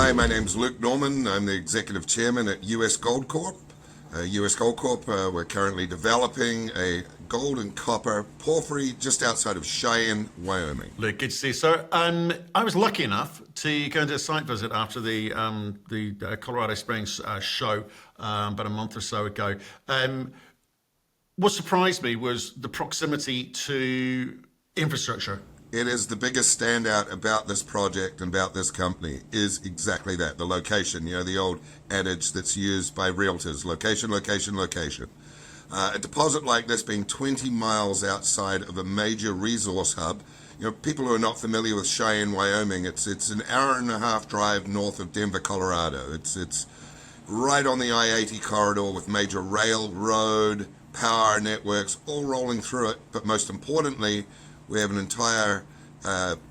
Hi, my name's Luke Norman. I'm the Executive Chairman at Gold Corp. Gold Corp, we're currently developing a gold and copper porphyry just outside of Cheyenne, Wyoming. Luke, good to see you, sir. I was lucky enough to go and do a site visit after the Colorado Springs show about a month or so ago. What surprised me was the proximity to infrastructure. It is the biggest standout about this project and about this company is exactly that, the location. You know, the old adage that's used by realtors, location, location, location. A deposit like this being 20 miles outside of a major resource hub. You know, people who are not familiar with Cheyenne, Wyoming, it's an hour-and-a-half drive north of Denver, Colorado. It's right on the I-80 corridor with major rail, road, power networks all rolling through it. But most importantly, we have an entire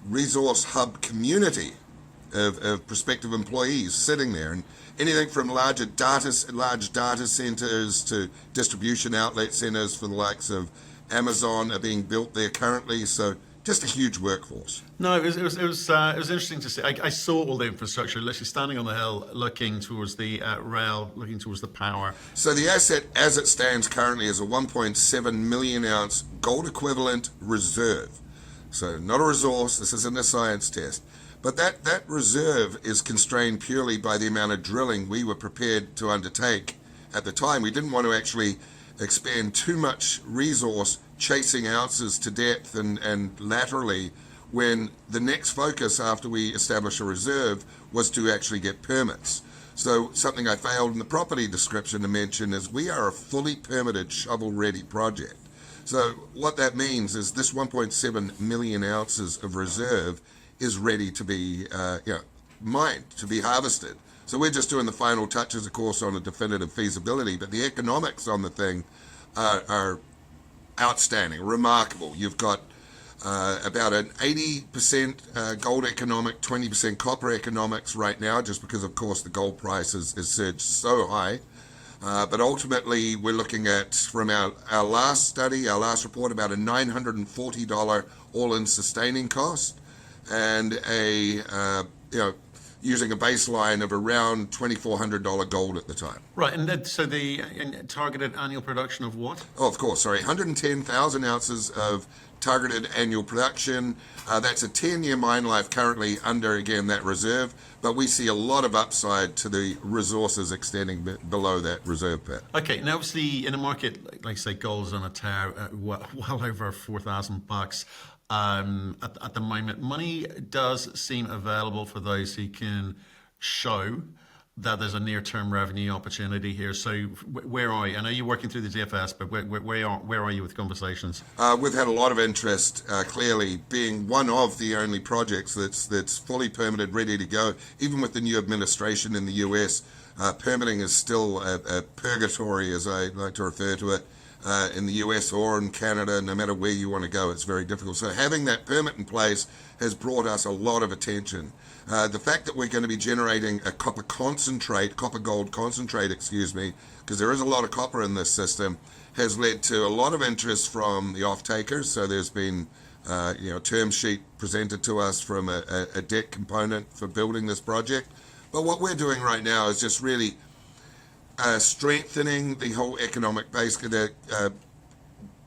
resource hub community of prospective employees sitting there, and anything from large data centers to distribution outlet centers for the likes of Amazon are being built there currently. So just a huge workforce. No, it was interesting to see. I saw all the infrastructure, literally standing on the hill, looking towards the rail, looking towards the power. So the asset, as it stands currently, is a 1.7 million ounce gold equivalent reserve. So not a resource. This isn't a science test. But that reserve is constrained purely by the amount of drilling we were prepared to undertake at the time. We didn't want to actually expend too much resource chasing ounces to depth and laterally, when the next focus after we establish a reserve was to actually get permits. So something I failed in the property description to mention is we are a fully permitted shovel-ready project. So what that means is this 1.7 million ounces of reserve is ready to be mined, to be harvested. So we're just doing the final touches, of course, on a definitive feasibility, but the economics on the thing are outstanding, remarkable. You've got about an 80% gold economic, 20% copper economics right now, just because, of course, the gold price has surged so high. But ultimately, we're looking at, from our last study, our last report, about a $940 all-in sustaining cost, and using a baseline of around $2,400 gold at the time. Right, and so the targeted annual production of what? Oh, of course, sorry, 110,000 ounces of targeted annual production. That's a 10-year mine life currently under, again, that reserve, but we see a lot of upside to the resources extending below that reserve pit. Okay, now obviously in a market, like say gold's on a tear, well over $4,000 at the moment. Money does seem available for those who can show that there's a near-term revenue opportunity here. So where are you? I know you're working through the DFS, but where are you with conversations? We've had a lot of interest, clearly being one of the only projects that's fully permitted, ready to go. Even with the new administration in the US, permitting is still a purgatory, as I like to refer to it, in the US or in Canada. No matter where you want to go, it's very difficult. So having that permit in place has brought us a lot of attention. The fact that we're going to be generating a copper gold concentrate, because there is a lot of copper in this system, has led to a lot of interest from the off-takers. So there's been a term sheet presented to us from a debt component for building this project. But what we're doing right now is just really strengthening the whole economic base, the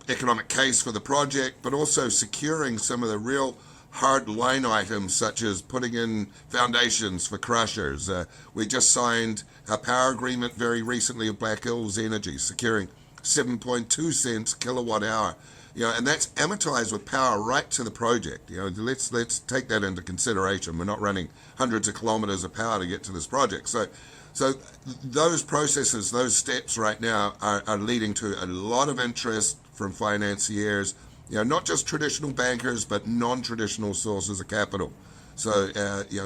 economic case for the project, but also securing some of the real hard line items, such as putting in foundations for crushers. We just signed a power agreement very recently with Black Hills Energy, securing 7.2 cents kilowatt hour. And that's amortized with power right to the project. Let's take that into consideration. We're not running hundreds of kilometers of power to get to this project. So those processes, those steps right now are leading to a lot of interest from financiers, not just traditional bankers, but non-traditional sources of capital. So,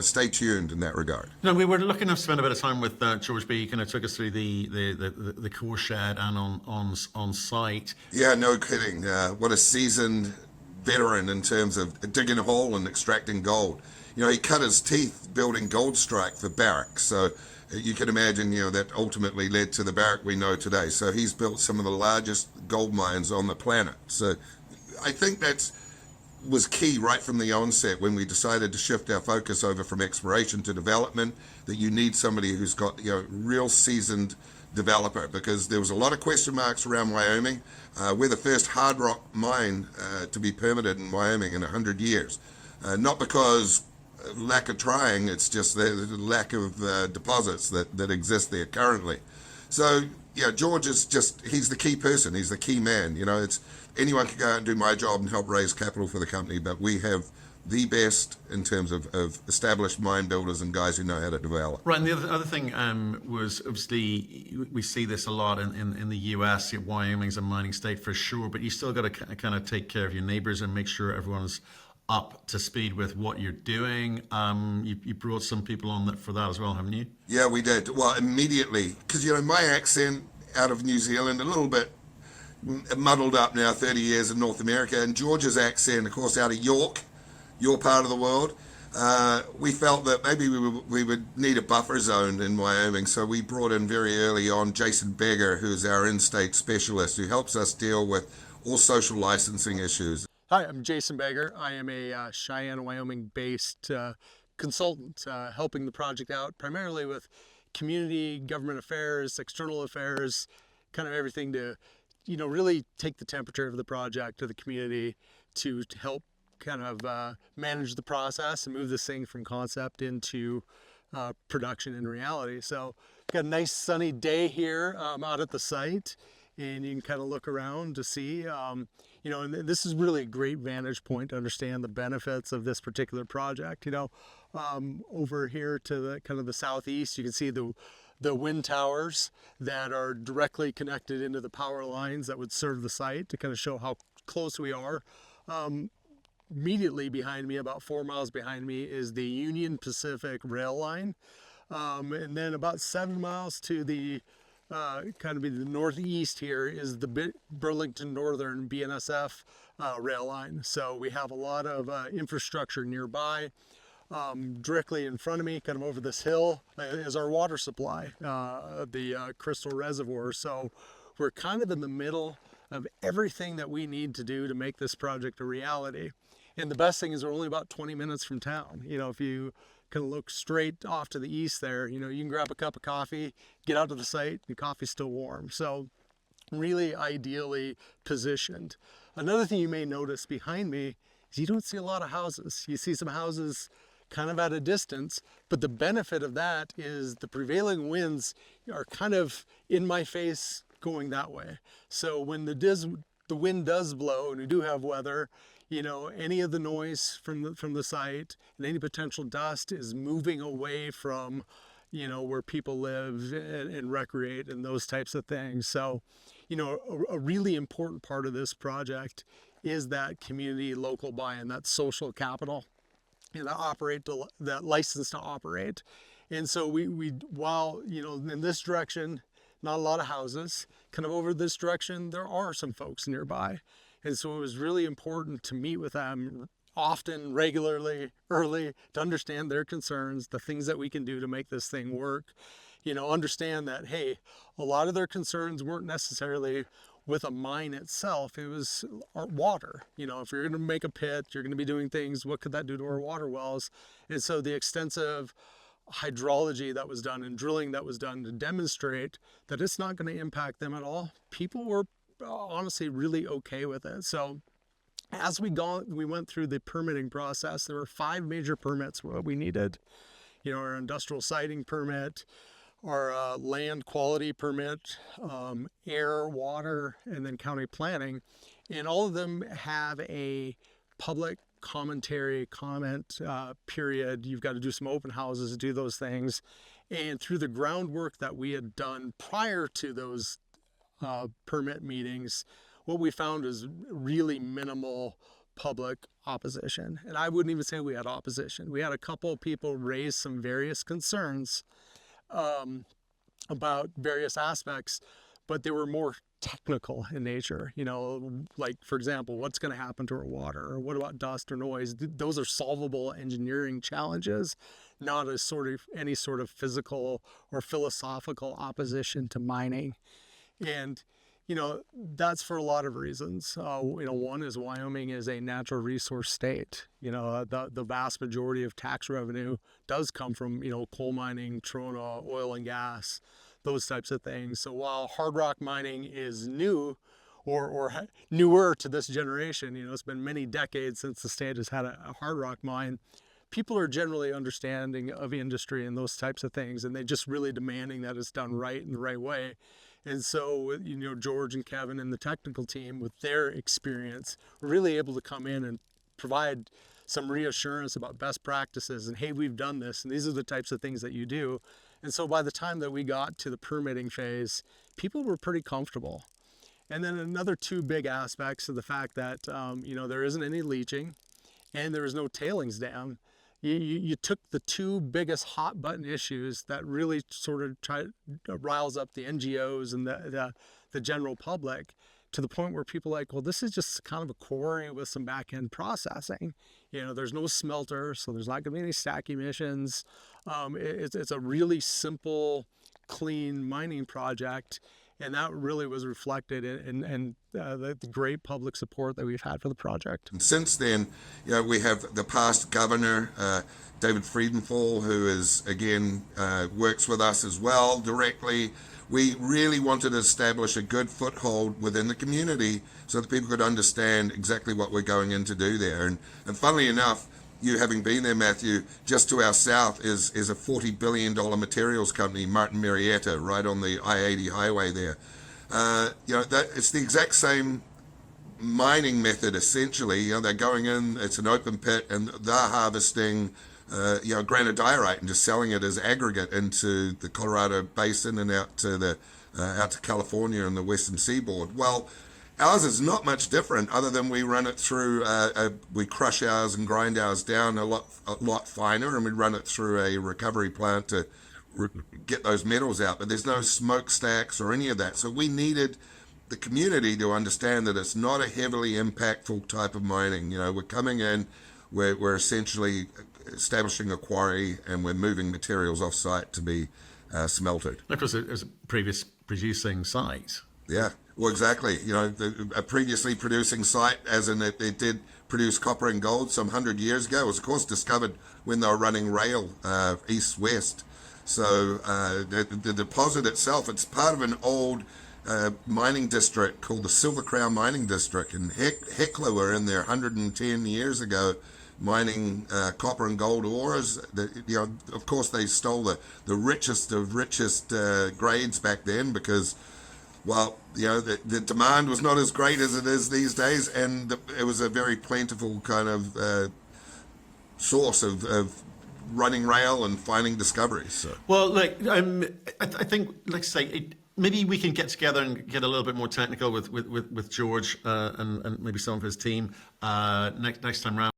stay tuned in that regard. No, we were looking to spend a bit of time with George B. He kind of took us through the core shed and on site. Yeah, no kidding. What a seasoned veteran in terms of digging a hole and extracting gold. He cut his teeth building Gold Strike for Barrick. So you can imagine, that ultimately led to the Barrick we know today. So he's built some of the largest gold mines on the planet. So I think that's was key right from the onset when we decided to shift our focus over from exploration to development, that you need somebody who's got, real seasoned developer, because there was a lot of question marks around Wyoming. We're the first hard rock mine to be permitted in Wyoming in 100 years. Not because lack of trying, it's just the lack of deposits that exist there currently. So, George is he's the key person. He's the key man. It's anyone can go out and do my job and help raise capital for the company, but we have the best in terms of established mine builders and guys who know how to develop. Right, and the other thing was obviously we see this a lot in the US. Wyoming's a mining state for sure, but you still got to kind of take care of your neighbors and make sure everyone's up to speed with what you're doing. You brought some people on that for that as well, haven't you? Yeah, we did. Well, immediately, because my accent out of New Zealand a little bit muddled up now, 30 years in North America, and George's accent, of course, out of York, your part of the world. We felt that maybe we would need a buffer zone in Wyoming, so we brought in very early on Jason Beggar, who's our in-state specialist, who helps us deal with all social licensing issues. Hi, I'm Jason Beggar. I am a Cheyenne, Wyoming-based consultant helping the project out, primarily with community, government affairs, external affairs, kind of everything to, really take the temperature of the project to the community to help kind of manage the process and move this thing from concept into production and reality. So got a nice sunny day here out at the site, and you can kind of look around to see, and this is really a great vantage point to understand the benefits of this particular project. Over here to the kind of the southeast, you can see the wind towers that are directly connected into the power lines that would serve the site to kind of show how close we are. Immediately behind me, about 4 miles behind me, is the Union Pacific rail line. And then about 7 miles to the kind of the northeast here is the Burlington Northern BNSF rail line. So we have a lot of infrastructure nearby. Directly in front of me, kind of over this hill, is our water supply, the Crystal Reservoir. So we're kind of in the middle of everything that we need to do to make this project a reality. And the best thing is we're only about 20 minutes from town. If you kind of look straight off to the east there, you can grab a cup of coffee, get out to the site, and coffee's still warm. So really ideally positioned. Another thing you may notice behind me is you don't see a lot of houses. You see some houses kind of at a distance, but the benefit of that is the prevailing winds are kind of in my face going that way. So when the wind does blow and we do have weather, any of the noise from the site and any potential dust is moving away from, where people live and recreate and those types of things. So, a really important part of this project is that community local buy-in, that social capital, that license to operate. And so we while, in this direction, not a lot of houses, kind of over this direction, there are some folks nearby. And so it was really important to meet with them often, regularly, early, to understand their concerns, the things that we can do to make this thing work. Understand that, hey, a lot of their concerns weren't necessarily with a mine itself. It was our water. If you're going to make a pit, you're going to be doing things, what could that do to our water wells? And so the extensive hydrology that was done and drilling that was done to demonstrate that it's not going to impact them at all, people were honestly really okay with it. So as we went through the permitting process, there were 5 major permits what we needed. Our industrial siting permit, our land quality permit, air, water, and then county planning. And all of them have a public comment period. You've got to do some open houses to do those things. And through the groundwork that we had done prior to those permit meetings, what we found is really minimal public opposition. And I wouldn't even say we had opposition. We had a couple of people raise some various concerns about various aspects, but they were more technical in nature. Like, for example, what's going to happen to our water, or what about dust or noise? Those are solvable engineering challenges, not as any sort of physical or philosophical opposition to mining. And That's for a lot of reasons. One is Wyoming is a natural resource state. The vast majority of tax revenue does come from, coal mining, trona, oil and gas, those types of things. So while hard rock mining is new or newer to this generation, it's been many decades since the state has had a hard rock mine. People are generally understanding of industry and those types of things, and they're just really demanding that it's done right in the right way. And so, George and Kevin and the technical team, with their experience, were really able to come in and provide some reassurance about best practices and, hey, we've done this, and these are the types of things that you do. And so by the time that we got to the permitting phase, people were pretty comfortable. And then another two big aspects of the fact that, there isn't any leaching and there is no tailings dam. You took the two biggest hot button issues that really sort of riles up the NGOs and the general public, to the point where people are like, well, this is just kind of a quarry with some back end processing. There's no smelter, so there's not going to be any stack emissions. It's a really simple, clean mining project. And that really was reflected in the great public support that we've had for the project. And since then, we have the past governor, David Friedenthal, who is, again, works with us as well directly. We really wanted to establish a good foothold within the community so that people could understand exactly what we're going in to do there. And funnily enough, you having been there, Matthew, just to our south is a $40 billion materials company, Martin Marietta, right on the I-80 highway there. It's the exact same mining method, essentially. They're going in, it's an open pit, and they're harvesting, granodiorite and just selling it as aggregate into the Colorado Basin and out to California and the Western Seaboard. Well, ours is not much different, other than we run it through, we crush ours and grind ours down a lot finer, and we run it through a recovery plant to get those metals out. But there's no smokestacks or any of that. So we needed the community to understand that it's not a heavily impactful type of mining. We're coming in, we're essentially establishing a quarry, and we're moving materials off site to be smelted. Because it was a previous producing site. Yeah. Well, exactly. A previously producing site, as in it did produce copper and gold some 100 years ago, was of course discovered when they were running rail east-west. So the deposit itself, it's part of an old mining district called the Silver Crown Mining District, and Hecla were in there 110 years ago mining copper and gold ores. Of course, they stole the richest of richest grades back then, because the demand was not as great as it is these days, and it was a very plentiful kind of source of running rail and finding discoveries. So. Well, I think, like say, maybe we can get together and get a little bit more technical with George and maybe some of his team next time round.